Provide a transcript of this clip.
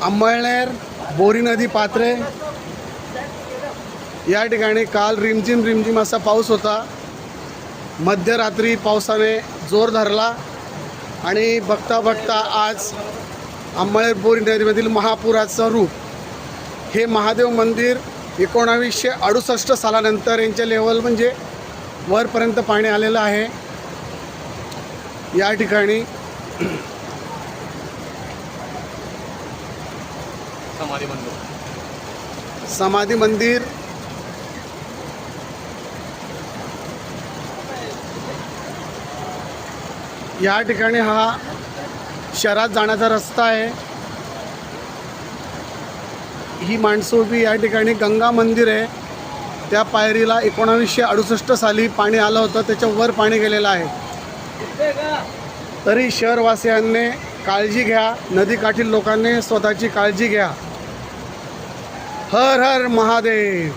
अंमळनेर बोरी नदी पात्रे या ठिकाणी काल रिमझिम असा पाऊस होता। मध्यरात्री पावसाने जोर धरला आणि बघता बघता आज अंमळनेर बोरी नदीमधील महापुराचं रूप हे महादेव मंदिर 1968 सालानंतर यांच्या लेवल म्हणजे वरपर्यंत पाणी आलेलं आहे। या ठिकाणी समाधी मंदिर या ठिकाणी हा शहरात जाण्याचा रस्ता आहे। ही माणसं उभी या ठिकाणी गंगा मंदिर आहे। त्या पायरीला 1968 साली पाणी आलं होतं, त्याच्यावर पाणी गेलेलं आहे। तरी शहरवासियांनी काळजी घ्या, नदीकाठील लोकांनी स्वतःची काळजी घ्या। हर हर महादेव।